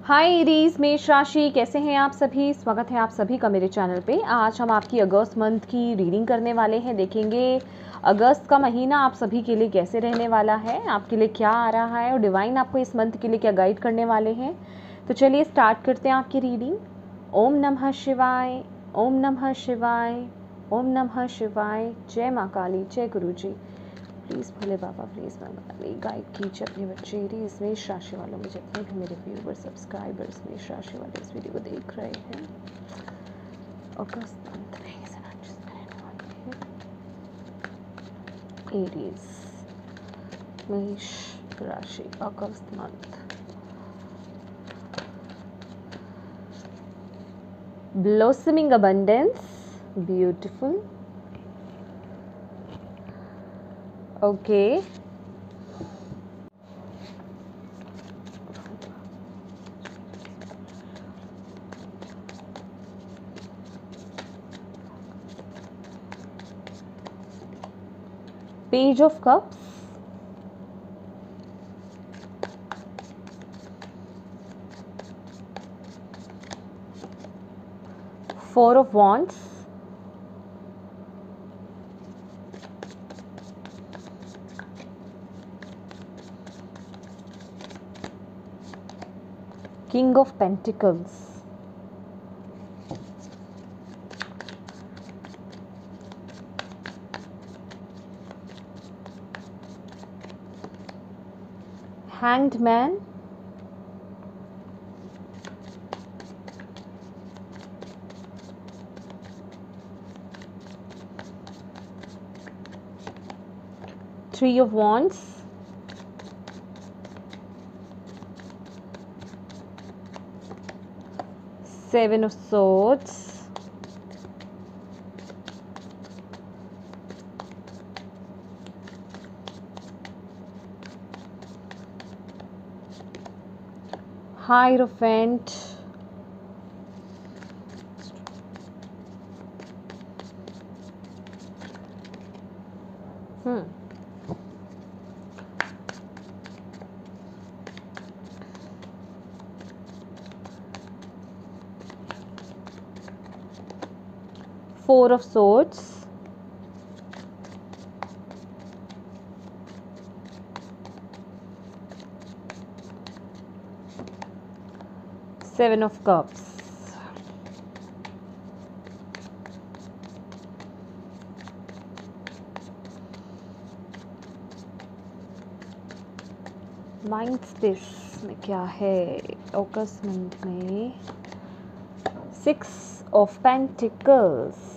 हाय Aries, मेष राशि, कैसे हैं आप सभी। स्वागत है आप सभी का मेरे चैनल पे। आज हम आपकी अगस्त मंथ की रीडिंग करने वाले हैं। देखेंगे अगस्त का महीना आप सभी के लिए कैसे रहने वाला है, आपके लिए क्या आ रहा है और डिवाइन आपको इस मंथ के लिए क्या गाइड करने वाले हैं। तो चलिए स्टार्ट करते हैं आपकी रीडिंग। ओम नमः शिवाय, ओम नमः शिवाय, ओम नमः शिवाय। जय माँ काली, जय गुरु जी। प्लीज़ भोले बाबा, प्लीज़ मैं गाइड कीजिए अपने बच्चे एरीज मेष राशि वालों में, जितने भी मेरे व्यूवर सब्सक्राइबर्स मेष राशि वाले इस वीडियो को देख रहे हैं। अगस्त मंथ में एरीज मेष राशि अगस्त month. Blossoming abundance, beautiful. Okay. Page of Cups, Four of Wands, King of Pentacles, Hanged Man, Three of Wands, Seven of Swords, Hierophant, Four of Swords, Seven of Cups, mind space में क्या है अगस्त month में। Six of pentacles,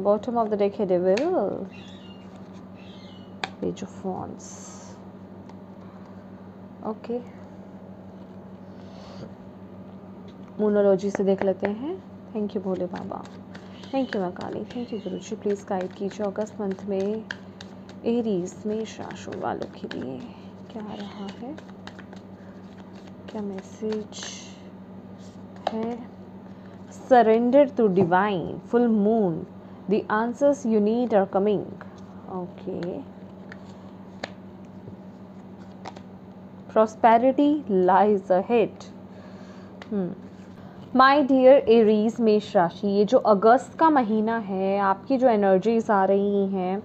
bottom of the deck है devil, page of wands. Okay, मोनोलॉजी से देख लेते हैं। Thank you Bhole Baba, thank you माँ Kali, thank you Guru ji. Please guide कीजिए अगस्त मंथ में एरीज मेष राशि वालों के लिए क्या आ रहा है, क्या मैसेज है। Surrender to divine, full moon, the answers you need are coming. Okay, prosperity lies ahead. My dear Aries मेष राशि, ये जो अगस्त का महीना है, आपकी जो एनर्जीज आ रही हैं,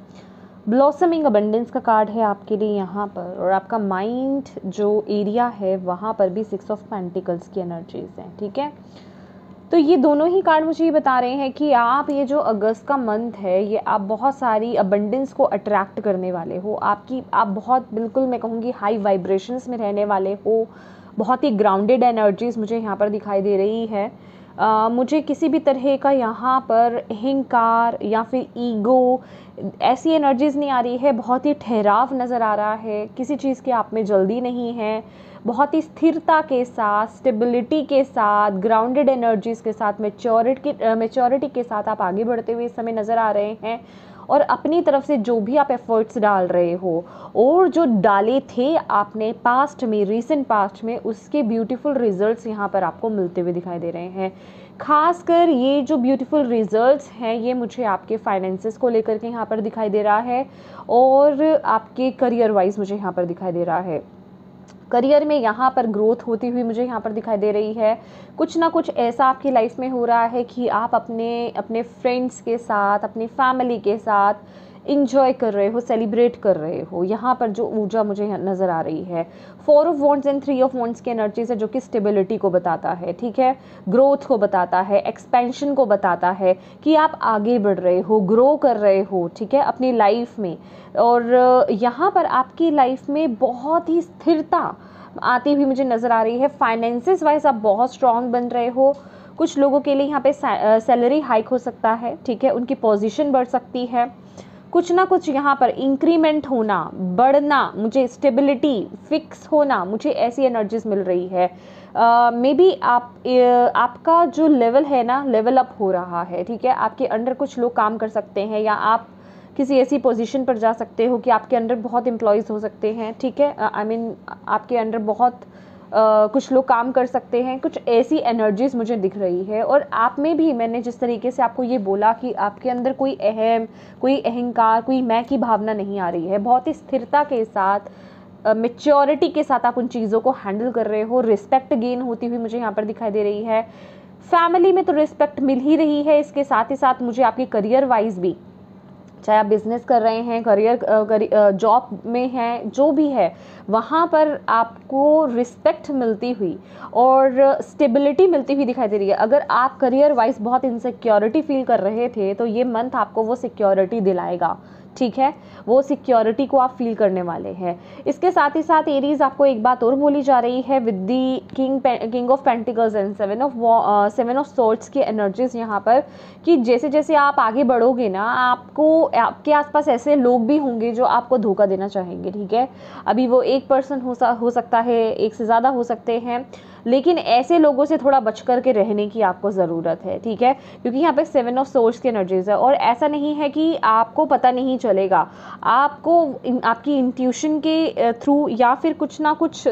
ब्लॉसमिंग अबंडेंस का कार्ड है आपके लिए यहाँ पर, और आपका माइंड जो एरिया है वहाँ पर भी सिक्स ऑफ पेंटिकल्स की एनर्जीज हैं। ठीक है, तो ये दोनों ही कार्ड मुझे ये बता रहे हैं कि आप ये जो अगस्त का मंथ है, ये आप बहुत सारी अबंडेंस को अट्रैक्ट करने वाले हो। आप बहुत, बिल्कुल मैं कहूँगी, हाई वाइब्रेशंस में रहने वाले हो। बहुत ही ग्राउंडेड एनर्जीज मुझे यहाँ पर दिखाई दे रही है। मुझे किसी भी तरह का यहाँ पर अहंकार या फिर ईगो, ऐसी एनर्जीज नहीं आ रही है। बहुत ही ठहराव नज़र आ रहा है, किसी चीज़ की आप में जल्दी नहीं है। बहुत ही स्थिरता के साथ, स्टेबिलिटी के साथ, ग्राउंडेड एनर्जीज के साथ, मेच्योरिटी के साथ आप आगे बढ़ते हुए इस समय नज़र आ रहे हैं। और अपनी तरफ से जो भी आप एफर्ट्स डाल रहे हो और जो डाले थे आपने पास्ट में, रीसेंट पास्ट में, उसके ब्यूटीफुल रिजल्ट्स यहाँ पर आपको मिलते हुए दिखाई दे रहे हैं। खासकर ये जो ब्यूटीफुल रिजल्ट्स हैं ये मुझे आपके फाइनेंसेस को लेकर के यहाँ पर दिखाई दे रहा है और आपके करियर वाइज मुझे यहाँ पर दिखाई दे रहा है। करियर में यहाँ पर ग्रोथ होती हुई मुझे यहाँ पर दिखाई दे रही है। कुछ ना कुछ ऐसा आपकी लाइफ में हो रहा है कि आप अपने अपने फ्रेंड्स के साथ, अपनी फैमिली के साथ इंजॉय कर रहे हो, सेलिब्रेट कर रहे हो। यहाँ पर जो ऊर्जा मुझे नज़र आ रही है, 4 of wands and 3 of wands की एनर्जी से, जो कि स्टेबिलिटी को बताता है, ठीक है, ग्रोथ को बताता है, एक्सपेंशन को बताता है कि आप आगे बढ़ रहे हो, ग्रो कर रहे हो, ठीक है, अपनी लाइफ में। और यहाँ पर आपकी लाइफ में बहुत ही स्थिरता आती हुई मुझे नज़र आ रही है। फाइनेंसिस वाइज आप बहुत स्ट्रांग बन रहे हो। कुछ लोगों के लिए यहाँ पे सैलरी हाइक हो सकता है, ठीक है, उनकी पोजीशन बढ़ सकती है। कुछ ना कुछ यहाँ पर इंक्रीमेंट होना, बढ़ना, मुझे स्टेबिलिटी, फिक्स होना, मुझे ऐसी एनर्जीज मिल रही है। मे बी आपका जो लेवल है ना, लेवल अप हो रहा है, ठीक है। आपके अंडर कुछ लोग काम कर सकते हैं, या आप किसी ऐसी पोजीशन पर जा सकते हो कि आपके अंडर बहुत एम्प्लॉयज़ हो सकते हैं, ठीक है। आई मीन आपके अंडर बहुत कुछ लोग काम कर सकते हैं। कुछ ऐसी एनर्जीज मुझे दिख रही है। और आप में भी, मैंने जिस तरीके से आपको ये बोला कि आपके अंदर कोई कोई अहंकार, कोई मैं की भावना नहीं आ रही है। बहुत ही स्थिरता के साथ, मैच्योरिटी के साथ आप उन चीज़ों को हैंडल कर रहे हो। रिस्पेक्ट गेन होती हुई मुझे यहाँ पर दिखाई दे रही है। फैमिली में तो रिस्पेक्ट मिल ही रही है, इसके साथ ही साथ मुझे आपके करियर वाइज भी, चाहे आप बिजनेस कर रहे हैं, जॉब में हैं, जो भी है, वहाँ पर आपको रिस्पेक्ट मिलती हुई और स्टेबिलिटी मिलती हुई दिखाई दे रही है। अगर आप करियर वाइज बहुत इनसिक्योरिटी फील कर रहे थे, तो ये मंथ आपको वो सिक्योरिटी दिलाएगा, ठीक है। वो सिक्योरिटी को आप फील करने वाले हैं। इसके साथ ही साथ एरीज, आपको एक बात और बोली जा रही है with the king of pentacles and 7 of swords की एनर्जीज यहाँ पर, कि जैसे जैसे आप आगे बढ़ोगे ना, आपके आसपास ऐसे लोग भी होंगे जो आपको धोखा देना चाहेंगे, ठीक है। अभी वो एक पर्सन हो सकता है, एक से ज़्यादा हो सकते हैं, लेकिन ऐसे लोगों से थोड़ा बच कर के रहने की आपको ज़रूरत है, ठीक है। क्योंकि यहाँ पे 7 ऑफ सोर्ड्स की एनर्जीज है। और ऐसा नहीं है कि आपको पता नहीं चलेगा, आपको आपकी इंट्यूशन के थ्रू या फिर कुछ ना कुछ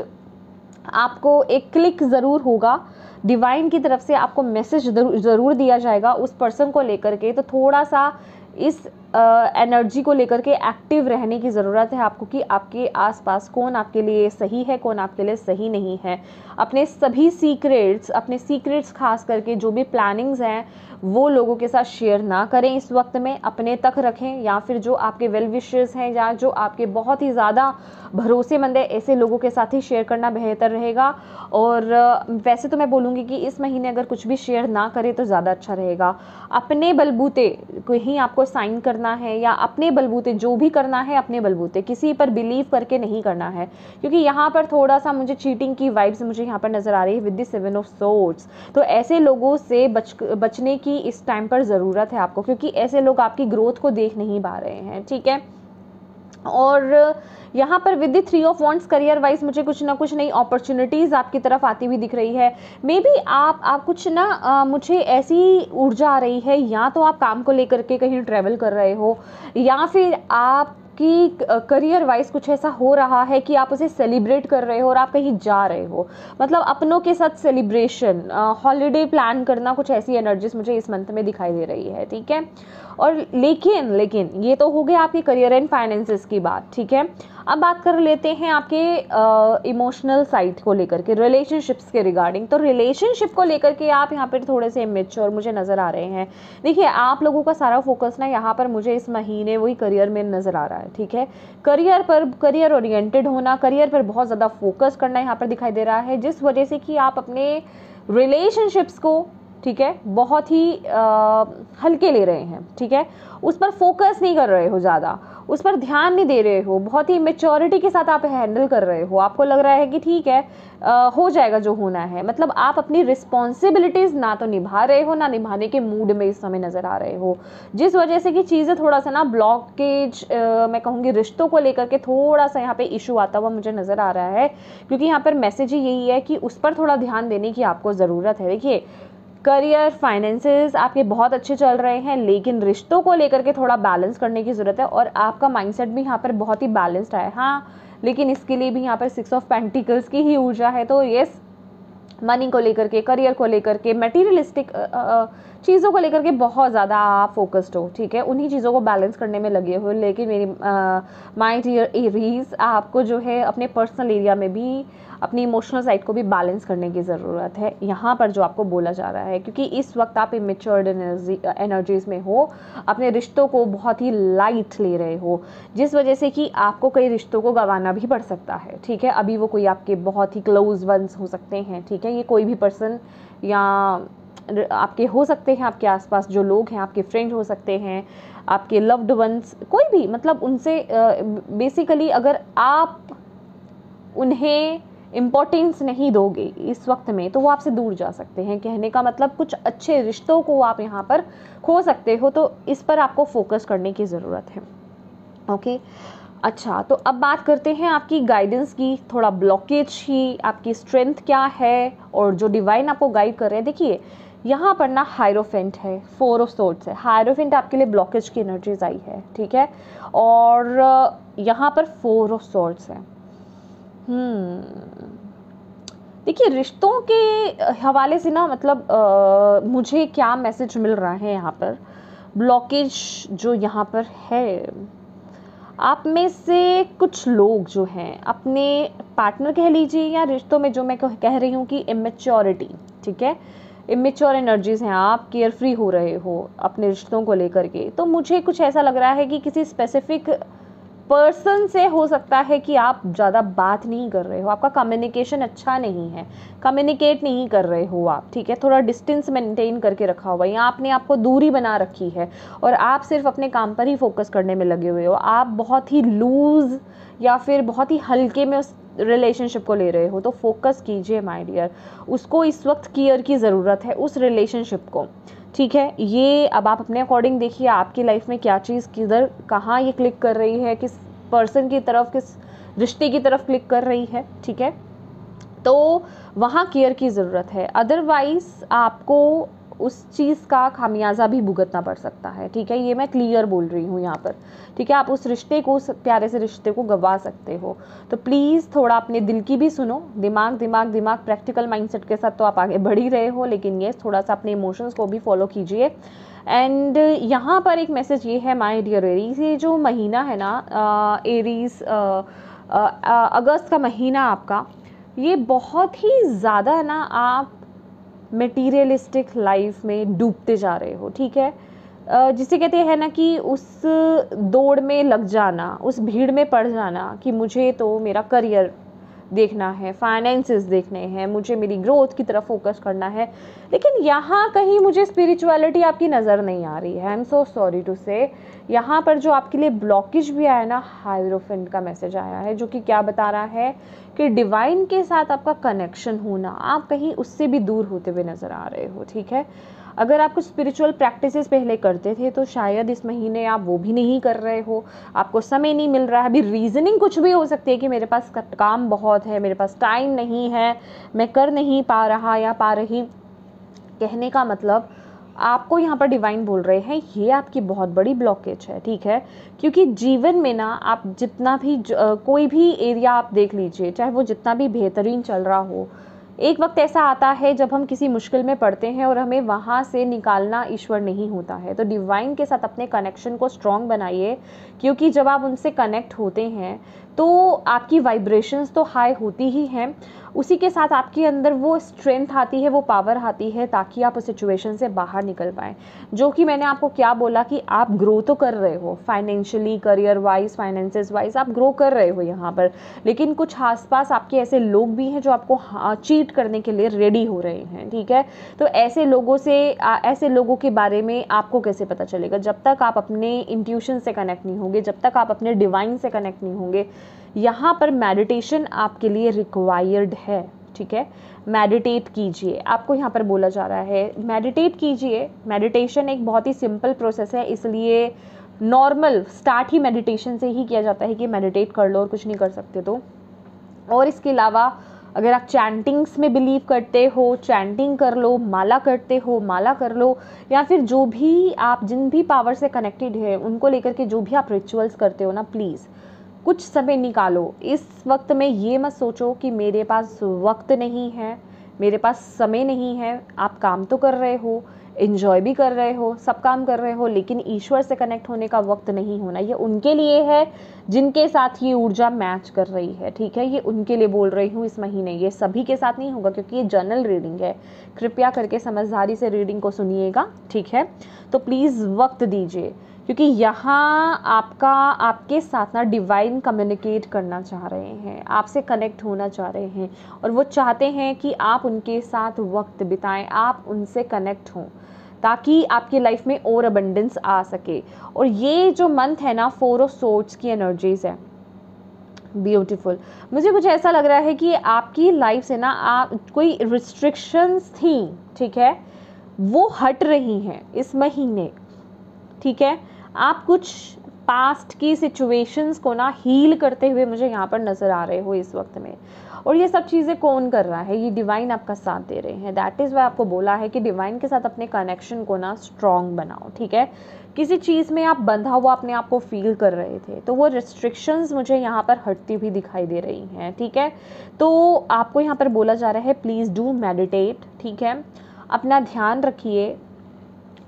आपको एक क्लिक ज़रूर होगा, डिवाइन की तरफ से आपको मैसेज ज़रूर दिया जाएगा उस पर्सन को लेकर के। तो थोड़ा सा इस एनर्जी को लेकर के एक्टिव रहने की ज़रूरत है आपको, कि आपके आसपास कौन आपके लिए सही है, कौन आपके लिए सही नहीं है। अपने सभी अपने सीक्रेट्स खास करके जो भी प्लानिंग्स हैं, वो लोगों के साथ शेयर ना करें इस वक्त में, अपने तक रखें। या फिर जो आपके वेल विशर्स हैं, या जो आपके बहुत ही ज़्यादा भरोसेमंद है, ऐसे लोगों के साथ ही शेयर करना बेहतर रहेगा। और वैसे तो मैं बोलूँगी कि इस महीने अगर कुछ भी शेयर ना करें तो ज़्यादा अच्छा रहेगा। अपने बलबूते कहीं आपको साइन करना है, या अपने बलबूते जो भी करना है, अपने बलबूते, किसी पर बिलीव करके नहीं करना है। क्योंकि यहाँ पर थोड़ा सा मुझे चीटिंग की वाइब्स मुझे यहाँ पर नज़र आ रही है विद द 7 ऑफ सोर्ड्स। तो ऐसे लोगों से बचने की इस टाइम पर ज़रूरत है आपको, क्योंकि ऐसे लोग आपकी ग्रोथ को देख नहीं पा रहे हैं, ठीक है। और यहाँ पर with the 3 of wands, career wise मुझे कुछ ना कुछ नई अपॉर्चुनिटीज़ आपकी तरफ आती हुई दिख रही है। मे बी आप कुछ ना मुझे ऐसी ऊर्जा आ रही है, या तो आप काम को लेकर के कहीं ट्रैवल कर रहे हो, या फिर आप कि करियर वाइज कुछ ऐसा हो रहा है कि आप उसे सेलिब्रेट कर रहे हो और आप कहीं जा रहे हो, मतलब अपनों के साथ सेलिब्रेशन, हॉलीडे प्लान करना, कुछ ऐसी एनर्जीज मुझे इस मंथ में दिखाई दे रही है, ठीक है। और लेकिन ये तो हो गया आपके करियर एंड फाइनेंसेस की बात, ठीक है। अब बात कर लेते हैं आपके इमोशनल साइड को लेकर के, रिलेशनशिप्स के रिगार्डिंग। तो रिलेशनशिप को लेकर के आप यहाँ पर थोड़े से इमेच्योर मुझे नज़र आ रहे हैं। देखिए, आप लोगों का सारा फोकस ना यहाँ पर मुझे इस महीने वही करियर में नज़र आ रहा है, ठीक है। करियर ओरिएंटेड होना, करियर पर बहुत ज़्यादा फोकस करना यहाँ पर दिखाई दे रहा है, जिस वजह से कि आप अपने रिलेशनशिप्स को, ठीक है, बहुत ही हल्के ले रहे हैं, ठीक है। उस पर फोकस नहीं कर रहे हो, ज़्यादा उस पर ध्यान नहीं दे रहे हो, बहुत ही मैच्योरिटी के साथ आप हैंडल कर रहे हो। आपको लग रहा है कि ठीक है, हो जाएगा जो होना है। मतलब आप अपनी रिस्पॉन्सिबिलिटीज़ ना तो निभा रहे हो, ना निभाने के मूड में इस समय नज़र आ रहे हो, जिस वजह से कि चीज़ें थोड़ा सा ना ब्लॉकेज, मैं कहूँगी रिश्तों को लेकर के थोड़ा सा यहाँ पे इशू आता हुआ मुझे नज़र आ रहा है। क्योंकि यहाँ पर मैसेज ही यही है कि उस पर थोड़ा ध्यान देने की आपको ज़रूरत है। देखिए, करियर, फाइनेंसेस आपके बहुत अच्छे चल रहे हैं, लेकिन रिश्तों को लेकर के थोड़ा बैलेंस करने की ज़रूरत है। और आपका माइंडसेट भी यहाँ पर बहुत ही बैलेंस्ड है, हाँ, लेकिन इसके लिए भी यहाँ पर 6 ऑफ पेंटिकल्स की ही ऊर्जा है। तो यस, मनी को लेकर के, करियर को लेकर के, मटेरियलिस्टिक चीज़ों को लेकर के बहुत ज़्यादा आप फोकस्ड हो, ठीक है, उन्हीं चीज़ों को बैलेंस करने में लगे हो। लेकिन मेरी माय डियर एरीज, आपको जो है अपने पर्सनल एरिया में भी अपनी इमोशनल साइड को भी बैलेंस करने की ज़रूरत है, यहाँ पर जो आपको बोला जा रहा है, क्योंकि इस वक्त आप इमेच्योर्ड एनर्जीज में हो, अपने रिश्तों को बहुत ही लाइट ले रहे हो, जिस वजह से कि आपको कई रिश्तों को गंवाना भी पड़ सकता है, ठीक है। अभी वो कोई आपके बहुत ही क्लोज वंस हो सकते हैं, ठीक है, ये कोई भी पर्सन या आपके हो सकते हैं, आपके आसपास जो लोग हैं, आपके फ्रेंड हो सकते हैं, आपके लव्ड वंस, कोई भी, मतलब उनसे बेसिकली अगर आप उन्हें इम्पोर्टेंस नहीं दोगे इस वक्त में, तो वो आपसे दूर जा सकते हैं। कहने का मतलब कुछ अच्छे रिश्तों को आप यहाँ पर खो सकते हो, तो इस पर आपको फोकस करने की ज़रूरत है। ओके, अच्छा, तो अब बात करते हैं आपकी गाइडेंस की। थोड़ा ब्लॉकेज ही आपकी स्ट्रेंथ क्या है और जो डिवाइन आपको गाइड कर रहे हैं। देखिए यहाँ पर ना हायरोफेंट है, 4 ऑफ सोर्ड्स है। हायरोफेंट आपके लिए ब्लॉकेज की एनर्जीज आई है, ठीक है, और यहाँ पर 4 ऑफ सोर्ड्स है। देखिए रिश्तों के हवाले से ना, मतलब मुझे क्या मैसेज मिल रहा है यहाँ पर, ब्लॉकेज जो यहाँ पर है, आप में से कुछ लोग जो हैं अपने पार्टनर कह लीजिए या रिश्तों में, जो मैं कह रही हूँ कि इमेच्योरिटी, ठीक है, इमेच्योर एनर्जीज हैं, आप केयर फ्री हो रहे हो अपने रिश्तों को लेकर के। तो मुझे कुछ ऐसा लग रहा है कि किसी स्पेसिफिक पर्सन से हो सकता है कि आप ज़्यादा बात नहीं कर रहे हो, आपका कम्युनिकेशन अच्छा नहीं है, कम्युनिकेट नहीं कर रहे हो आप, ठीक है, थोड़ा डिस्टेंस मेंटेन करके रखा हुआ है, या आपने आपको दूरी बना रखी है और आप सिर्फ अपने काम पर ही फोकस करने में लगे हुए हो। आप बहुत ही लूज या फिर बहुत ही हल्के में उस रिलेशनशिप को ले रहे हो, तो फोकस कीजिए माय डियर, उसको इस वक्त केयर की ज़रूरत है, उस रिलेशनशिप को, ठीक है। ये अब आप अपने अकॉर्डिंग देखिए आपकी लाइफ में क्या चीज़ किधर कहाँ ये क्लिक कर रही है, किस पर्सन की तरफ, किस रिश्ते की तरफ क्लिक कर रही है, ठीक है, तो वहाँ केयर की ज़रूरत है। अदरवाइज़ आपको उस चीज़ का खामियाजा भी भुगतना पड़ सकता है, ठीक है, ये मैं क्लियर बोल रही हूँ यहाँ पर, ठीक है। आप उस रिश्ते को, उस प्यारे से रिश्ते को गंवा सकते हो, तो प्लीज़ थोड़ा अपने दिल की भी सुनो। दिमाग प्रैक्टिकल माइंडसेट के साथ तो आप आगे बढ़ ही रहे हो, लेकिन ये थोड़ा सा अपने इमोशंस को भी फॉलो कीजिए। एंड यहाँ पर एक मैसेज ये है माय डियर एरीज, ये जो महीना है ना एरीज, अगस्त का महीना आपका, ये बहुत ही ज़्यादा ना आप मटेरियलिस्टिक लाइफ में डूबते जा रहे हो, ठीक है, जिसे कहते हैं ना कि उस दौड़ में लग जाना, उस भीड़ में पड़ जाना कि मुझे तो मेरा करियर देखना है, फाइनेंसेस देखने हैं, मुझे मेरी ग्रोथ की तरफ फोकस करना है, लेकिन यहाँ कहीं मुझे स्पिरिचुअलिटी आपकी नज़र नहीं आ रही है। I am so sorry to say, यहाँ पर जो आपके लिए ब्लॉकेज भी आया ना, हायरोफेंट का मैसेज आया है, जो कि क्या बता रहा है कि डिवाइन के साथ आपका कनेक्शन होना, आप कहीं उससे भी दूर होते हुए नज़र आ रहे हो, ठीक है। अगर आप कुछ स्पिरिचुअल प्रैक्टिसेस पहले करते थे, तो शायद इस महीने आप वो भी नहीं कर रहे हो, आपको समय नहीं मिल रहा है। अभी रीजनिंग कुछ भी हो सकती है कि मेरे पास काम बहुत है, मेरे पास टाइम नहीं है, मैं कर नहीं पा रहा या पा रही। कहने का मतलब आपको यहाँ पर डिवाइन बोल रहे हैं ये आपकी बहुत बड़ी ब्लॉकेज है, ठीक है, क्योंकि जीवन में ना आप जितना भी कोई भी एरिया आप देख लीजिए, चाहे वो जितना भी बेहतरीन चल रहा हो, एक वक्त ऐसा आता है जब हम किसी मुश्किल में पड़ते हैं और हमें वहाँ से निकालना ईश्वर नहीं होता है। तो डिवाइन के साथ अपने कनेक्शन को स्ट्रॉन्ग बनाइए, क्योंकि जब आप उनसे कनेक्ट होते हैं तो आपकी वाइब्रेशंस तो हाई होती ही हैं, उसी के साथ आपके अंदर वो स्ट्रेंथ आती है, वो पावर आती है, ताकि आप उस सिचुएशन से बाहर निकल पाएँ। जो कि मैंने आपको क्या बोला कि आप ग्रो तो कर रहे हो financially, career wise, finances wise आप ग्रो कर रहे हो यहाँ पर, लेकिन कुछ आसपास आपके ऐसे लोग भी हैं जो आपको चीट करने के लिए रेडी हो रहे हैं, ठीक है। तो ऐसे लोगों से ऐसे लोगों के बारे में आपको कैसे पता चलेगा? जब तक आप अपने इंट्यूशन से कनेक्ट नहीं होंगे, जब तक आप अपने डिवाइन से कनेक्ट नहीं होंगे। यहाँ पर मेडिटेशन आपके लिए रिक्वायर्ड है, ठीक है, मेडिटेट कीजिए। आपको यहाँ पर बोला जा रहा है मेडिटेट कीजिए। मेडिटेशन एक बहुत ही सिंपल प्रोसेस है, इसलिए नॉर्मल स्टार्ट ही मेडिटेशन से ही किया जाता है कि मेडिटेट कर लो और कुछ नहीं कर सकते तो। और इसके अलावा अगर आप चैंटिंग्स में बिलीव करते हो, चैंटिंग कर लो, माला करते हो, माला कर लो, या फिर जो भी आप जिन भी पावर से कनेक्टेड है उनको लेकर के जो भी आप रिचुअल्स करते हो ना, प्लीज़ कुछ समय निकालो। इस वक्त में ये मत सोचो कि मेरे पास वक्त नहीं है, मेरे पास समय नहीं है। आप काम तो कर रहे हो, एंजॉय भी कर रहे हो, सब काम कर रहे हो, लेकिन ईश्वर से कनेक्ट होने का वक्त नहीं होना। ये उनके लिए है जिनके साथ ये ऊर्जा मैच कर रही है, ठीक है। ये उनके लिए बोल रही हूँ इस महीने, ये सभी के साथ नहीं होगा क्योंकि ये जनरल रीडिंग है। कृपया करके समझदारी से रीडिंग को सुनिएगा, ठीक है। तो प्लीज़ वक्त दीजिए, क्योंकि यहाँ आपके साथ ना डिवाइन कम्युनिकेट करना चाह रहे हैं, आपसे कनेक्ट होना चाह रहे हैं, और वो चाहते हैं कि आप उनके साथ वक्त बिताएं, आप उनसे कनेक्ट हों, ताकि आपकी लाइफ में और अबंडेंस आ सके। और ये जो मंथ है ना, 4 ऑफ सोर्ड्स की एनर्जीज है, ब्यूटीफुल। मुझे कुछ ऐसा लग रहा है कि आपकी लाइफ से ना कोई रिस्ट्रिक्शंस थी, ठीक है, वो हट रही हैं इस महीने, ठीक है। आप कुछ पास्ट की सिचुएशंस को ना हील करते हुए मुझे यहाँ पर नज़र आ रहे हो इस वक्त में। और ये सब चीज़ें कौन कर रहा है? ये डिवाइन आपका साथ दे रहे हैं। दैट इज़ वाई आपको बोला है कि डिवाइन के साथ अपने कनेक्शन को ना स्ट्रॉन्ग बनाओ, ठीक है। किसी चीज़ में आप बंधा हुआ अपने आप को फील कर रहे थे, तो वो रिस्ट्रिक्शंस मुझे यहाँ पर हटती हुई दिखाई दे रही हैं, ठीक है। तो आपको यहाँ पर बोला जा रहा है प्लीज़ डू मेडिटेट, ठीक है। अपना ध्यान रखिए,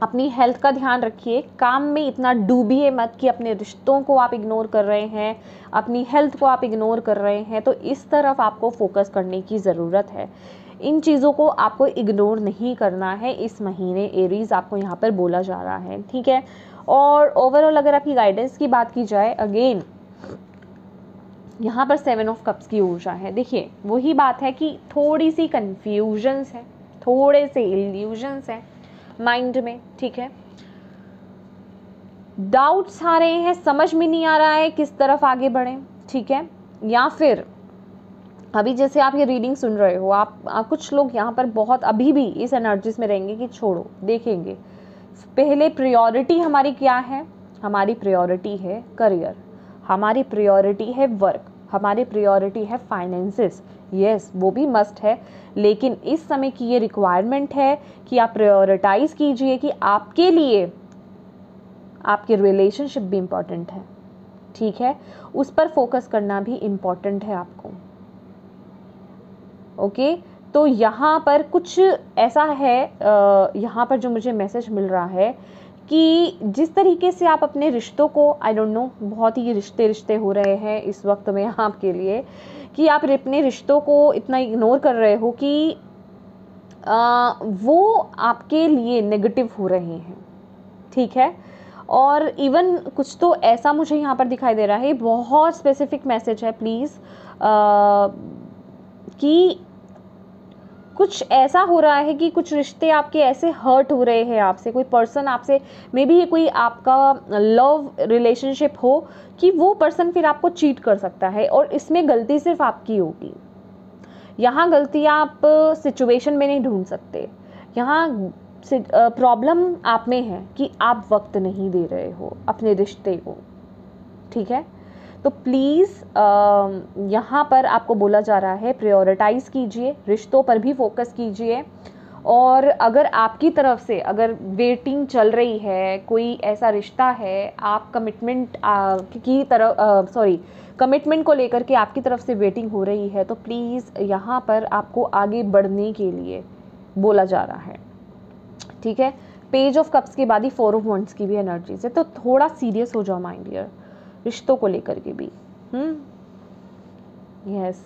अपनी हेल्थ का ध्यान रखिए, काम में इतना डूबिए मत कि अपने रिश्तों को आप इग्नोर कर रहे हैं, अपनी हेल्थ को आप इग्नोर कर रहे हैं। तो इस तरफ आपको फोकस करने की ज़रूरत है, इन चीज़ों को आपको इग्नोर नहीं करना है इस महीने एरीज़, आपको यहाँ पर बोला जा रहा है, ठीक है। और ओवरऑल अगर आपकी गाइडेंस की बात की जाए, अगेन यहाँ पर 7 ऑफ कप्स की ऊर्जा है। देखिए वही बात है कि थोड़ी सी कन्फ्यूजन्स है, थोड़े से इल्यूजन्स हैं माइंड में, ठीक है। डाउट्स आ रहे हैं, समझ में नहीं आ रहा है किस तरफ आगे बढ़ें, ठीक है। या फिर अभी जैसे आप ये रीडिंग सुन रहे हो, आप कुछ लोग यहाँ पर बहुत अभी भी इस एनर्जीज में रहेंगे कि छोड़ो, देखेंगे। पहले प्रायोरिटी हमारी क्या है? हमारी प्रायोरिटी है करियर, हमारी प्रायोरिटी है वर्क, हमारी प्रायोरिटी है फाइनेंसेस। यस, वो भी मस्ट है, लेकिन इस समय की ये रिक्वायरमेंट है कि आप प्रायोरिटाइज कीजिए कि आपके लिए आपके रिलेशनशिप भी इम्पॉर्टेंट है, ठीक है। उस पर फोकस करना भी इम्पॉर्टेंट है आपको, ओके। तो यहाँ पर कुछ ऐसा है, यहाँ पर जो मुझे मैसेज मिल रहा है कि जिस तरीके से आप अपने रिश्तों को, आई डोंट नो, बहुत ही रिश्ते हो रहे हैं इस वक्त में आपके लिए, कि आप अपने रिश्तों को इतना इग्नोर कर रहे हो कि वो आपके लिए नेगेटिव हो रहे हैं, ठीक है। और इवन कुछ तो ऐसा मुझे यहाँ पर दिखाई दे रहा है, बहुत स्पेसिफिक मैसेज है प्लीज़, कि कुछ ऐसा हो रहा है कि कुछ रिश्ते आपके ऐसे हर्ट हो रहे हैं आपसे, कोई पर्सन आपसे, मे बी ये कोई आपका लव रिलेशनशिप हो, कि वो पर्सन फिर आपको चीट कर सकता है, और इसमें गलती सिर्फ आपकी होगी। यहाँ गलती आप सिचुएशन में नहीं ढूंढ सकते, यहाँ प्रॉब्लम आप में है कि आप वक्त नहीं दे रहे हो अपने रिश्ते को, ठीक है। तो प्लीज़ यहाँ पर आपको बोला जा रहा है प्रायोरिटाइज़ कीजिए, रिश्तों पर भी फोकस कीजिए। और अगर आपकी तरफ से अगर वेटिंग चल रही है, कोई ऐसा रिश्ता है, आप कमिटमेंट की तरफ कमिटमेंट को लेकर के आपकी तरफ से वेटिंग हो रही है, तो प्लीज़ यहाँ पर आपको आगे बढ़ने के लिए बोला जा रहा है, ठीक है। पेज ऑफ कप्स के बाद ही 4 ऑफ वंड्स की भी एनर्जीज है, तो थोड़ा सीरियस हो जाओ माय डियर, रिश्तों को लेकर के भी। यस,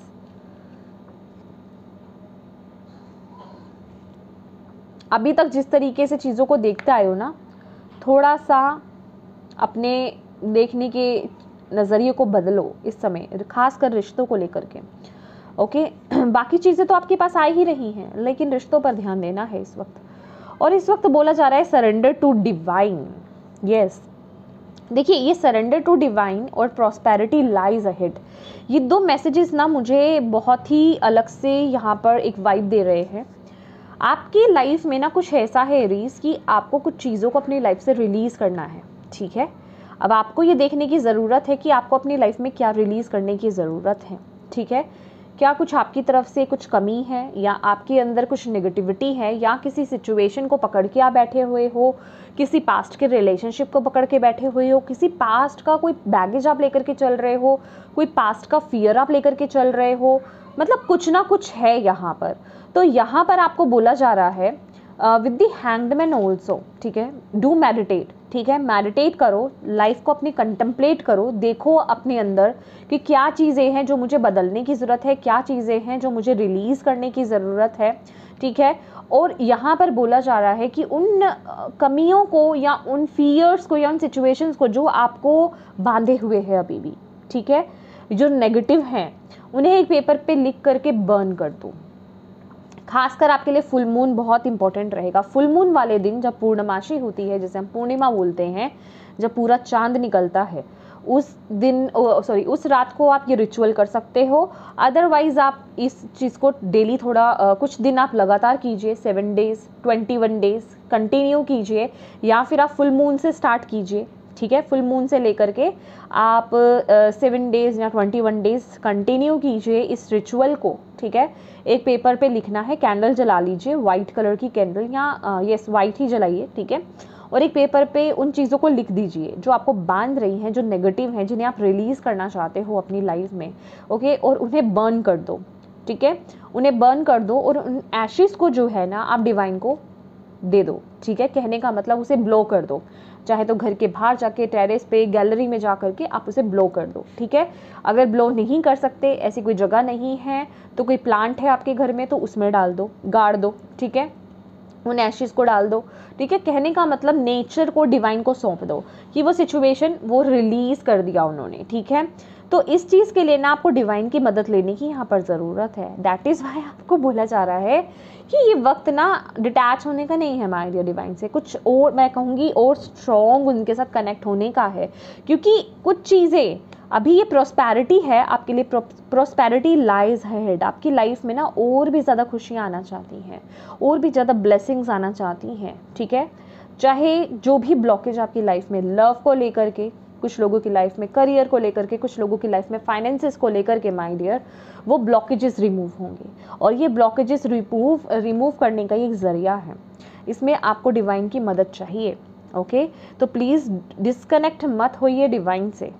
अभी तक जिस तरीके से चीज़ों को देखते आए हो ना, थोड़ा सा अपने देखने के नज़रिए को बदलो इस समय, खासकर रिश्तों को लेकर के, ओके। बाकी चीज़ें तो आपके पास आ ही रही हैं, लेकिन रिश्तों पर ध्यान देना है इस वक्त। और इस वक्त बोला जा रहा है सरेंडर टू डिवाइन। यस, देखिए ये सरेंडर टू डिवाइन और प्रॉस्पेरिटी लाइज अहेड, ये 2 मैसेजेस ना मुझे बहुत ही अलग से यहाँ पर एक वाइब दे रहे हैं। आपकी लाइफ में ना कुछ ऐसा है एरीज कि आपको कुछ चीज़ों को अपनी लाइफ से रिलीज़ करना है, ठीक है। अब आपको ये देखने की ज़रूरत है कि आपको अपनी लाइफ में क्या रिलीज़ करने की ज़रूरत है, ठीक है। क्या कुछ आपकी तरफ से कुछ कमी है, या आपके अंदर कुछ नेगेटिविटी है, या किसी सिचुएशन को पकड़ के आप बैठे हुए हो, किसी पास्ट के रिलेशनशिप को पकड़ के बैठे हुए हो, किसी पास्ट का कोई बैगेज आप लेकर के चल रहे हो, कोई पास्ट का फियर आप लेकर के चल रहे हो, मतलब कुछ ना कुछ है यहाँ पर। तो यहाँ पर आपको बोला जा रहा है विद द हैंगमैन ऑल्सो, ठीक है, डू मेडिटेट, ठीक है, मेडिटेट करो, लाइफ को अपनी कंटेम्पलेट करो, देखो अपने अंदर कि क्या चीज़ें हैं जो मुझे बदलने की ज़रूरत है, क्या चीज़ें हैं जो मुझे रिलीज़ करने की ज़रूरत है, ठीक है। और यहाँ पर बोला जा रहा है कि उन कमियों को या उन फियर्स को या उन सिचुएशंस को जो आपको बांधे हुए हैं अभी भी, ठीक है, जो नेगेटिव हैं, उन्हें एक पेपर पे लिख करके बर्न कर दो। खासकर आपके लिए फुल मून बहुत इंपॉर्टेंट रहेगा। फुल मून वाले दिन जब पूर्णमासी होती है, जिसे हम पूर्णिमा बोलते हैं, जब पूरा चांद निकलता है, उस दिन उस रात को आप ये रिचुअल कर सकते हो। अदरवाइज आप इस चीज़ को डेली थोड़ा कुछ दिन आप लगातार कीजिए, 7 डेज 21 डेज कंटिन्यू कीजिए, या फिर आप फुल मून से स्टार्ट कीजिए, ठीक है। फुल मून से लेकर के आप 7 डेज या 21 डेज कंटिन्यू कीजिए इस रिचुअल को, ठीक है। एक पेपर पे लिखना है, कैंडल जला लीजिए, वाइट कलर की कैंडल, या यस वाइट ही जलाइए, ठीक है। और एक पेपर पे उन चीज़ों को लिख दीजिए जो आपको बांध रही हैं, जो नेगेटिव हैं, जिन्हें आप रिलीज़ करना चाहते हो अपनी लाइफ में, ओके। और उन्हें बर्न कर दो, ठीक है, उन्हें बर्न कर दो। और उन एशेस को जो है ना आप डिवाइन को दे दो, ठीक है। कहने का मतलब उसे ब्लो कर दो, चाहे तो घर के बाहर जाके, टेरेस पे, गैलरी में जा करके आप उसे ब्लो कर दो, ठीक है। अगर ब्लो नहीं कर सकते, ऐसी कोई जगह नहीं है, तो कोई प्लांट है आपके घर में तो उसमें डाल दो, गाड़ दो, ठीक है, उन एशेस को डाल दो, ठीक है। कहने का मतलब नेचर को, डिवाइन को सौंप दो कि वो सिचुएशन वो रिलीज कर दिया उन्होंने, ठीक है। तो इस चीज़ के लिए ना आपको डिवाइन की मदद लेने की यहाँ पर ज़रूरत है। दैट इज़ वाई आपको बोला जा रहा है कि ये वक्त ना डिटैच होने का नहीं है माय डियर डिवाइन से, कुछ और मैं कहूँगी और स्ट्रॉन्ग उनके साथ कनेक्ट होने का है। क्योंकि कुछ चीज़ें अभी ये प्रॉस्पेरिटी है आपके लिए, प्रॉस्पेरिटी लाइज हेड, आपकी लाइफ में ना और भी ज़्यादा खुशियाँ आना चाहती हैं, और भी ज़्यादा ब्लेसिंग्स आना चाहती हैं, ठीक है। चाहे जो भी ब्लॉकेज आपकी लाइफ में, लव को लेकर के, कुछ लोगों की लाइफ में करियर को लेकर के, कुछ लोगों की लाइफ में फाइनेंसेस को लेकर के, माय डियर, वो ब्लॉकेजेस रिमूव होंगे। और ये ब्लॉकेजेस रिमूव करने का एक ज़रिया है, इसमें आपको डिवाइन की मदद चाहिए, ओके। तो प्लीज़ डिस्कनेक्ट मत होइए डिवाइन से।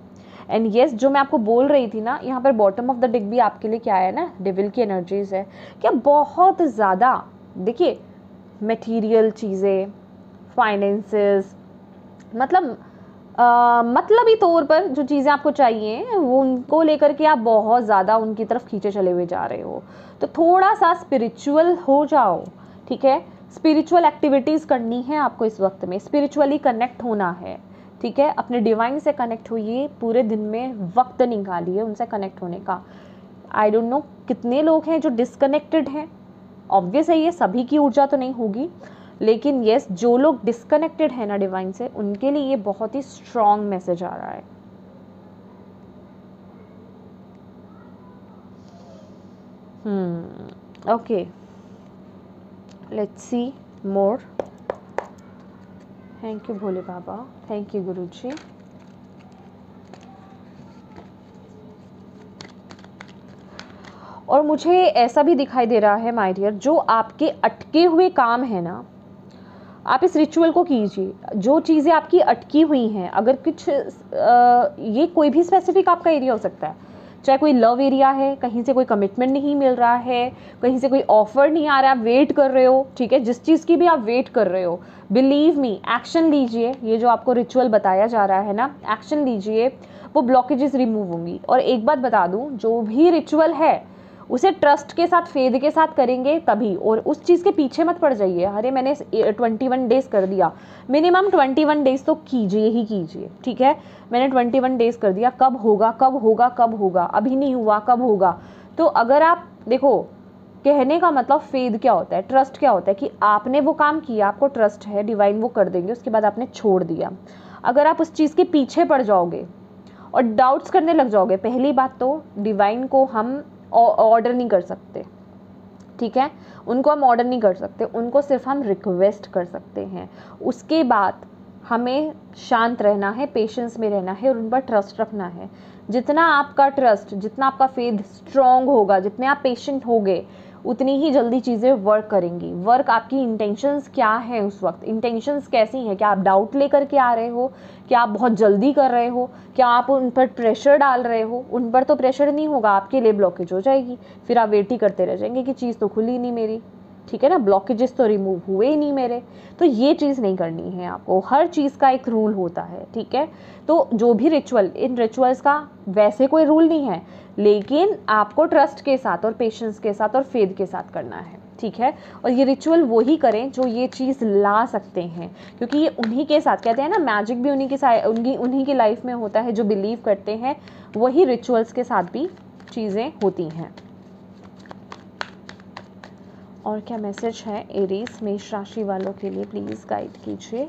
एंड येस, जो मैं आपको बोल रही थी ना, यहाँ पर बॉटम ऑफ द डेक भी आपके लिए क्या है ना, डेविल की एनर्जीज है। क्या बहुत ज़्यादा, देखिए, मटेरियल चीज़ें, फाइनेंसेस, मतलब मतलबी तौर पर जो चीज़ें आपको चाहिए वो उनको लेकर के आप बहुत ज़्यादा उनकी तरफ खींचे चले हुए जा रहे हो। तो थोड़ा सा स्पिरिचुअल हो जाओ, ठीक है। स्पिरिचुअल एक्टिविटीज़ करनी है आपको इस वक्त में, स्पिरिचुअली कनेक्ट होना है, ठीक है। अपने डिवाइन से कनेक्ट होइए, पूरे दिन में वक्त निकालिए उनसे कनेक्ट होने का। आई डोंट नो कितने लोग हैं जो डिस्कनेक्टेड हैं, ऑब्वियस है ये सभी की ऊर्जा तो नहीं होगी, लेकिन यस, जो लोग डिस्कनेक्टेड है ना डिवाइन से, उनके लिए ये बहुत ही स्ट्रॉन्ग मैसेज आ रहा है। Okay, let's see more. Thank you Bhole Baba, thank you Guruji. और मुझे ऐसा भी दिखाई दे रहा है माय डियर, जो आपके अटके हुए काम है ना, आप इस रिचुअल को कीजिए। जो चीज़ें आपकी अटकी हुई हैं, अगर कुछ ये कोई भी स्पेसिफिक आपका एरिया हो सकता है, चाहे कोई लव एरिया है, कहीं से कोई कमिटमेंट नहीं मिल रहा है, कहीं से कोई ऑफर नहीं आ रहा, आप वेट कर रहे हो, ठीक है, जिस चीज़ की भी आप वेट कर रहे हो, बिलीव मी, एक्शन लीजिए। ये जो आपको रिचुअल बताया जा रहा है ना, एक्शन लीजिए, वो ब्लॉकेजेस रिमूव होंगी। और एक बात बता दूँ, जो भी रिचुअल है उसे ट्रस्ट के साथ, फेद के साथ करेंगे तभी। और उस चीज़ के पीछे मत पड़ जाइए, अरे मैंने 21 डेज कर दिया, मिनिमम 21 डेज तो कीजिए ही कीजिए, ठीक है। मैंने 21 डेज कर दिया, कब होगा, कब होगा, कब होगा, अभी नहीं हुआ, कब होगा। तो अगर आप देखो, कहने का मतलब फेद क्या होता है, ट्रस्ट क्या होता है, कि आपने वो काम किया, आपको ट्रस्ट है डिवाइन वो कर देंगे, उसके बाद आपने छोड़ दिया। अगर आप उस चीज़ के पीछे पड़ जाओगे और डाउट्स करने लग जाओगे, पहली बात तो डिवाइन को हम ऑर्डर नहीं कर सकते, ठीक है, उनको हम ऑर्डर नहीं कर सकते, उनको सिर्फ हम रिक्वेस्ट कर सकते हैं। उसके बाद हमें शांत रहना है, पेशेंस में रहना है और उन पर ट्रस्ट रखना है। जितना आपका ट्रस्ट, जितना आपका फेथ स्ट्रॉन्ग होगा, जितने आप पेशेंट होगे, उतनी ही जल्दी चीज़ें वर्क करेंगी। वर्क आपकी इंटेंशंस क्या है उस वक्त, इंटेंशंस कैसी हैं, क्या आप डाउट लेकर के आ रहे हो, क्या आप बहुत जल्दी कर रहे हो, क्या आप उन पर प्रेशर डाल रहे हो। उन पर तो प्रेशर नहीं होगा, आपके लिए ब्लॉकेज हो जाएगी, फिर आप वेट ही करते रह जाएंगे कि चीज़ तो खुली नहीं मेरी, ठीक है ना, ब्लॉकेजेस तो रिमूव हुए ही नहीं मेरे। तो ये चीज़ नहीं करनी है आपको, हर चीज़ का एक रूल होता है, ठीक है। तो जो भी रिचुअल, इन रिचुअल्स का वैसे कोई रूल नहीं है, लेकिन आपको ट्रस्ट के साथ और पेशेंस के साथ और फेथ के साथ करना है, ठीक है। और ये रिचुअल वही करें जो ये चीज़ ला सकते हैं, क्योंकि ये उन्हीं के साथ, कहते हैं ना मैजिक भी उन्हीं के साथ, उन्हीं की लाइफ में होता है जो बिलीव करते हैं, वही रिचुअल्स के साथ भी चीज़ें होती हैं। और क्या मैसेज है एरीज मेष राशि वालों के लिए, प्लीज़ गाइड कीजिए।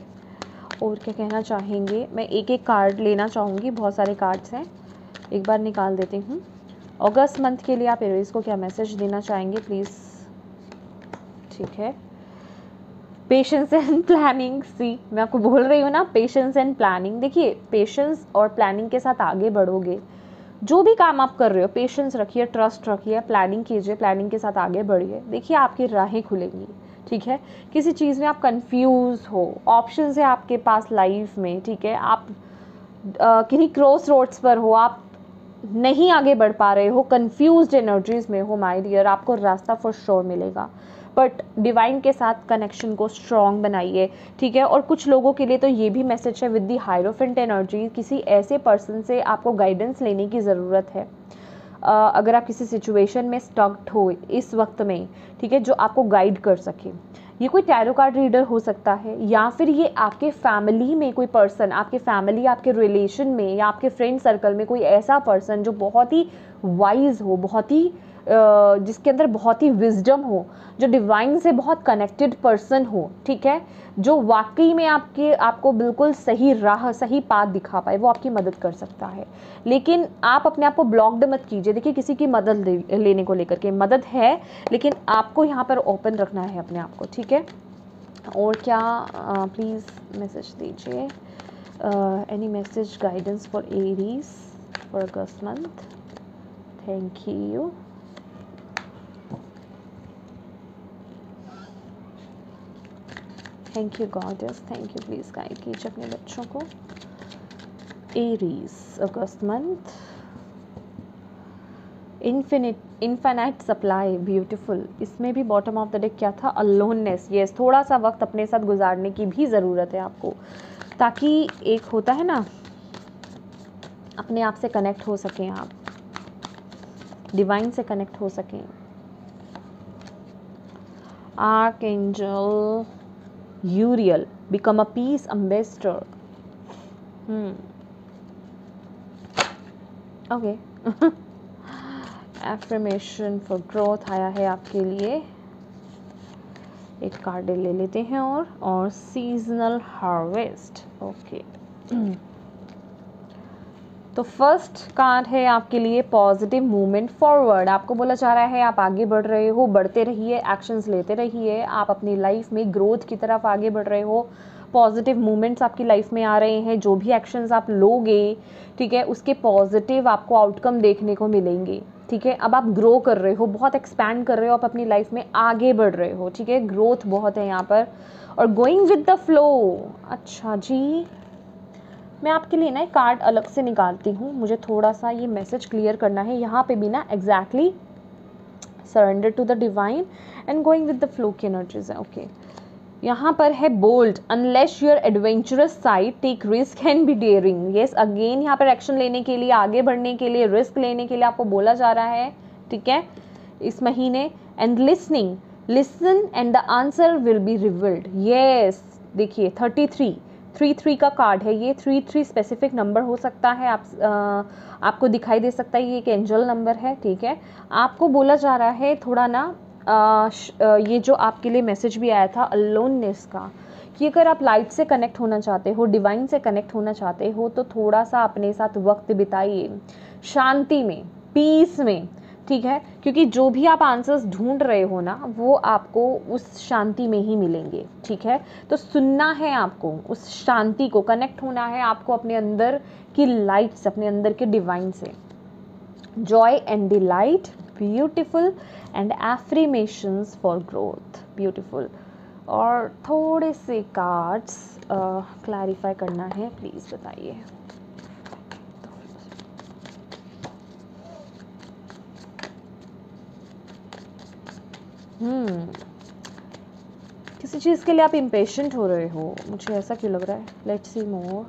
और क्या कहना चाहेंगे, मैं एक एक कार्ड लेना चाहूँगी, बहुत सारे कार्ड्स हैं, एक बार निकाल देती हूँ। अगस्त मंथ के लिए आप एरीज को क्या मैसेज देना चाहेंगे प्लीज़। ठीक है, पेशेंस एंड प्लानिंग, सी मैं आपको बोल रही हूँ ना, पेशेंस एंड प्लानिंग। देखिए पेशेंस और प्लानिंग के साथ आगे बढ़ोगे, जो भी काम आप कर रहे हो पेशेंस रखिए, ट्रस्ट रखिए, प्लानिंग कीजिए, प्लानिंग के साथ आगे बढ़िए, देखिए आपकी राहें खुलेंगी, ठीक है। किसी चीज़ में आप कंफ्यूज हो, ऑप्शन है आपके पास लाइफ में, ठीक है, आप किन्हीं क्रॉस रोड्स पर हो, आप नहीं आगे बढ़ पा रहे हो, कंफ्यूज्ड एनर्जीज में हो, माय डियर, आपको रास्ता फॉर श्योर मिलेगा, बट डिवाइन के साथ कनेक्शन को स्ट्रॉन्ग बनाइए, ठीक है। और कुछ लोगों के लिए तो ये भी मैसेज है, विद दी हायरोफेंट एनर्जी, किसी ऐसे पर्सन से आपको गाइडेंस लेने की ज़रूरत है। अगर आप किसी सिचुएशन में स्टक्ड हो इस वक्त में, ठीक है, जो आपको गाइड कर सके। ये कोई टैरो कार्ड रीडर हो सकता है, या फिर ये आपके फैमिली में कोई पर्सन, आपके फैमिली, आपके रिलेशन में या आपके फ्रेंड सर्कल में कोई ऐसा पर्सन जो बहुत ही वाइज हो, बहुत ही जिसके अंदर बहुत ही विजडम हो, जो डिवाइन से बहुत कनेक्टेड पर्सन हो, ठीक है, जो वाकई में आपको बिल्कुल सही राह, सही पाथ दिखा पाए, वो आपकी मदद कर सकता है। लेकिन आप अपने आप को ब्लॉक्ड मत कीजिए। देखिए किसी की मदद लेने को लेकर के मदद है, लेकिन आपको यहाँ पर ओपन रखना है अपने आप को, ठीक है। और क्या प्लीज़ मैसेज दीजिए, any message guidance for Aries for August month. Thank you. Thank you goddess, thank you, please guide कीजिए अपने बच्चों को। एरीज अगस्त मंथ, इन्फिनाइट सप्लाई, ब्यूटीफुल। इसमें भी बॉटम ऑफ द डेक क्या था, अलोननेस, यस, थोड़ा सा वक्त अपने साथ गुजारने की भी ज़रूरत है आपको, ताकि एक होता है ना, अपने आप से कनेक्ट हो सकें, आप डिवाइन से कनेक्ट हो सकें। Archangel यूरियल, become a piece ambassador. Okay, affirmation for growth आया है आपके लिए, एक कार्ड ले लेते हैं। और सीजनल हार्वेस्ट, ओके। तो फर्स्ट कार्ड है आपके लिए पॉजिटिव मूवमेंट फॉरवर्ड। आपको बोला जा रहा है आप आगे बढ़ रहे हो, बढ़ते रहिए, एक्शंस लेते रहिए, आप अपनी लाइफ में ग्रोथ की तरफ आगे बढ़ रहे हो, पॉजिटिव मूवमेंट्स आपकी लाइफ में आ रहे हैं, जो भी एक्शंस आप लोगे, ठीक है, उसके पॉजिटिव आपको आउटकम देखने को मिलेंगे, ठीक है। अब आप ग्रो कर रहे हो, बहुत एक्सपैंड कर रहे हो, आप अपनी लाइफ में आगे बढ़ रहे हो, ठीक है, ग्रोथ बहुत है यहाँ पर। और गोइंग विद द फ्लो, अच्छा जी, मैं आपके लिए ना एक कार्ड अलग से निकालती हूँ, मुझे थोड़ा सा ये मैसेज क्लियर करना है। यहाँ पे भी ना exactly surrender to the divine and going with the flow की एनर्जीज है, ओके। यहाँ पर है bold, unless your adventurous side, take risk and be daring. Yes, again यहाँ पर एक्शन लेने के लिए, आगे बढ़ने के लिए, रिस्क लेने के लिए आपको बोला जा रहा है, ठीक है, इस महीने। And listening, listen and the answer will be revealed. Yes, देखिए 33 का कार्ड है ये, 33 स्पेसिफिक नंबर हो सकता है, आपको दिखाई दे सकता है, ये एक एंजल नंबर है, ठीक है। आपको बोला जा रहा है थोड़ा ना, ये जो आपके लिए मैसेज भी आया था अलोननेस का, कि अगर आप लाइट से कनेक्ट होना चाहते हो, डिवाइन से कनेक्ट होना चाहते हो, तो थोड़ा सा अपने साथ वक्त बिताइए, शांति में, पीस में, ठीक है, क्योंकि जो भी आप आंसर्स ढूंढ रहे हो ना, वो आपको उस शांति में ही मिलेंगे, ठीक है। तो सुनना है आपको, उस शांति को, कनेक्ट होना है आपको अपने अंदर की लाइट से, अपने अंदर के डिवाइन से। Joy and delight, beautiful, and affirmations for growth, beautiful. और थोड़े से कार्ड्स क्लैरिफाई करना है, प्लीज़ बताइए। किसी चीज़ के लिए आप इम्पेशेंट हो रहे हो, मुझे ऐसा क्यों लग रहा है। Let's see more.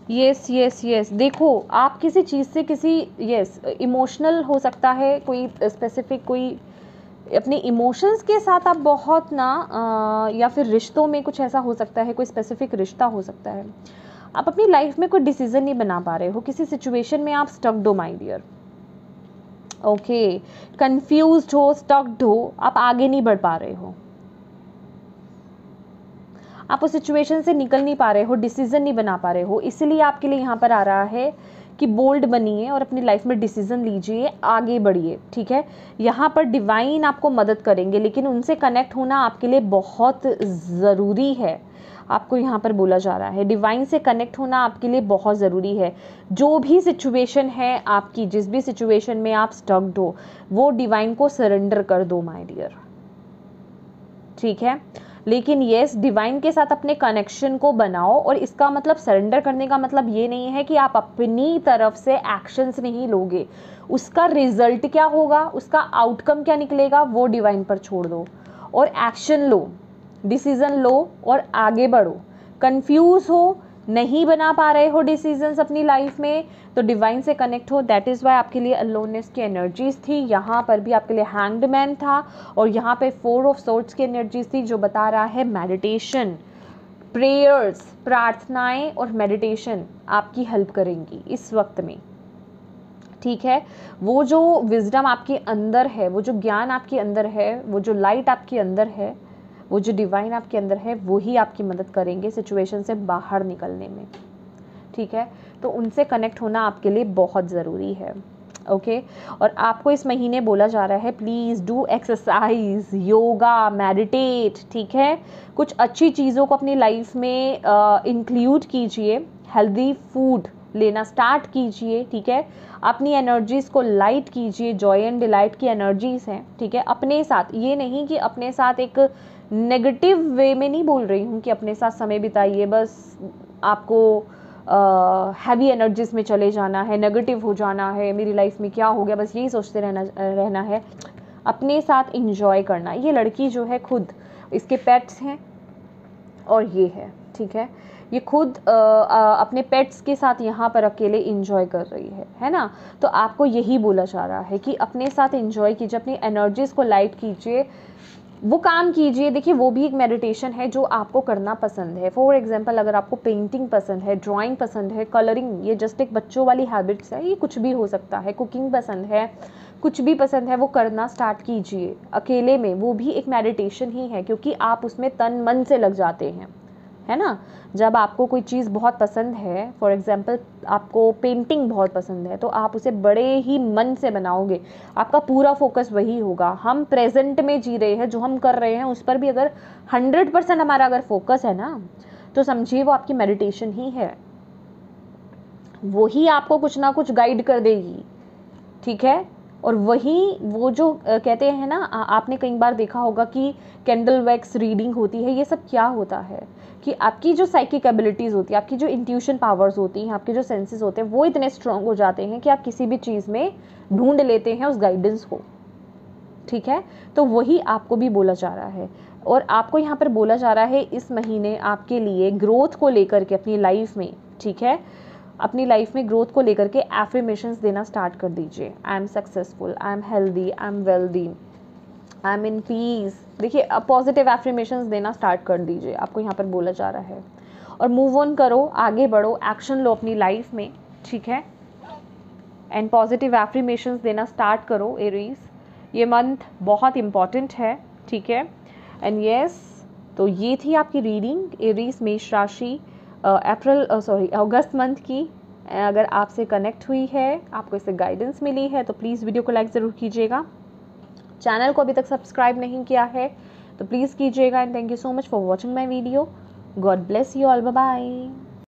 Yes yes yes, देखो आप किसी चीज़ से किसी इमोशनल हो सकता है, कोई स्पेसिफिक कोई अपने इमोशंस के साथ आप बहुत ना या फिर रिश्तों में कुछ ऐसा हो सकता है, कोई स्पेसिफिक रिश्ता हो सकता है। आप अपनी लाइफ में कोई डिसीजन नहीं बना पा रहे हो, किसी सिचुएशन में आप स्टक्ड हो माय डियर। ओके, कंफ्यूज्ड हो, स्टक्ड हो, आप आगे नहीं बढ़ पा रहे हो, आप उस सिचुएशन से निकल नहीं पा रहे हो, डिसीजन नहीं बना पा रहे हो। इसलिए आपके लिए यहाँ पर आ रहा है कि बोल्ड बनिए और अपनी लाइफ में डिसीजन लीजिए, आगे बढ़िए, ठीक है। यहाँ पर डिवाइन आपको मदद करेंगे, लेकिन उनसे कनेक्ट होना आपके लिए बहुत ज़रूरी है। आपको यहाँ पर बोला जा रहा है डिवाइन से कनेक्ट होना आपके लिए बहुत ज़रूरी है। जो भी सिचुएशन है आपकी, जिस भी सिचुएशन में आप स्टक्ड हो, वो डिवाइन को सरेंडर कर दो माय डियर, ठीक है। लेकिन यस, डिवाइन के साथ अपने कनेक्शन को बनाओ, और इसका मतलब सरेंडर करने का मतलब ये नहीं है कि आप अपनी तरफ से एक्शंस नहीं लोगे। उसका रिजल्ट क्या होगा, उसका आउटकम क्या निकलेगा, वो डिवाइन पर छोड़ दो और एक्शन लो, डिसीजन लो और आगे बढ़ो। कंफ्यूज हो, नहीं बना पा रहे हो डिसीजंस अपनी लाइफ में, तो डिवाइन से कनेक्ट हो। दैट इज़ वाई आपके लिए अलोननेस की एनर्जीज थी, यहाँ पर भी आपके लिए हैंग्ड मैन था, और यहाँ पे 4 ऑफ सोर्ड्स की एनर्जीज थी, जो बता रहा है मेडिटेशन, प्रेयर्स, प्रार्थनाएं और मेडिटेशन आपकी हेल्प करेंगी इस वक्त में, ठीक है। वो जो विजडम आपके अंदर है, वो जो ज्ञान आपके अंदर है, वो जो लाइट आपके अंदर है, वो जो डिवाइन आपके अंदर है, वो ही आपकी मदद करेंगे सिचुएशन से बाहर निकलने में, ठीक है। तो उनसे कनेक्ट होना आपके लिए बहुत ज़रूरी है, ओके। और आपको इस महीने बोला जा रहा है please do exercise, yoga, meditate, ठीक है। कुछ अच्छी चीज़ों को अपनी लाइफ में इंक्लूड कीजिए, हेल्दी फूड लेना स्टार्ट कीजिए, ठीक है। अपनी एनर्जीज़ को लाइट कीजिए, जॉय एंड डिलाइट की एनर्जीज़ हैं, ठीक है। अपने साथ, ये नहीं कि अपने साथ एक नेगेटिव वे में नहीं बोल रही हूँ कि अपने साथ समय बिताइए, बस आपको हैवी एनर्जीज में चले जाना है, नेगेटिव हो जाना है, मेरी लाइफ में क्या हो गया, बस यही सोचते रहना है। अपने साथ इंजॉय करना। ये लड़की जो है खुद, इसके पेट्स हैं और ये है, ठीक है। ये खुद अपने पेट्स के साथ यहाँ पर अकेले इंजॉय कर रही है ना। तो आपको यही बोला जा रहा है कि अपने साथ इंजॉय कीजिए, अपनी एनर्जीज को लाइट कीजिए, वो काम कीजिए। देखिए वो भी एक मेडिटेशन है जो आपको करना पसंद है। फॉर एग्जांपल, अगर आपको पेंटिंग पसंद है, ड्राइंग पसंद है, कलरिंग, ये जस्ट एक बच्चों वाली हैबिट्स है, ये कुछ भी हो सकता है, कुकिंग पसंद है, कुछ भी पसंद है, वो करना स्टार्ट कीजिए अकेले में। वो भी एक मेडिटेशन ही है, क्योंकि आप उसमें तन मन से लग जाते हैं, है ना। जब आपको कोई चीज़ बहुत पसंद है, फॉर एग्जांपल आपको पेंटिंग बहुत पसंद है, तो आप उसे बड़े ही मन से बनाओगे, आपका पूरा फोकस वही होगा। हम प्रेजेंट में जी रहे हैं, जो हम कर रहे हैं उस पर भी अगर 100% हमारा अगर फोकस है ना, तो समझिए वो आपकी मेडिटेशन ही है। वही आपको कुछ ना कुछ गाइड कर देगी, ठीक है। और वही वो जो कहते हैं ना, आपने कई बार देखा होगा कि कैंडल वैक्स रीडिंग होती है। ये सब क्या होता है कि आपकी जो साइकिक एबिलिटीज़ होती है, आपकी जो इंट्यूशन पावर्स होती हैं, आपके जो सेंसेस होते हैं, वो इतने स्ट्रांग हो जाते हैं कि आप किसी भी चीज़ में ढूंढ लेते हैं उस गाइडेंस को, ठीक है। तो वही आपको भी बोला जा रहा है। और आपको यहाँ पर बोला जा रहा है इस महीने आपके लिए ग्रोथ को लेकर के अपनी लाइफ में, ठीक है, अपनी लाइफ में ग्रोथ को लेकर के एफर्मेशंस देना स्टार्ट कर दीजिए। I am successful, I am healthy, I am wealthy, I am in peace. देखिए पॉजिटिव एफर्मेशंस देना स्टार्ट कर दीजिए, आपको यहाँ पर बोला जा रहा है। और मूव ऑन करो, आगे बढ़ो, एक्शन लो अपनी लाइफ में, ठीक है। एंड पॉजिटिव एफर्मेशंस देना स्टार्ट करो एरीज। ये मंथ बहुत इम्पॉर्टेंट है, ठीक है। एंड यस, तो ये थी आपकी रीडिंग एरीज मेष राशि अगस्त मंथ की। अगर आपसे कनेक्ट हुई है, आपको इससे गाइडेंस मिली है, तो प्लीज़ वीडियो को लाइक ज़रूर कीजिएगा। चैनल को अभी तक सब्सक्राइब नहीं किया है तो प्लीज़ कीजिएगा। And thank you so much for watching my video. God bless you all, bye bye.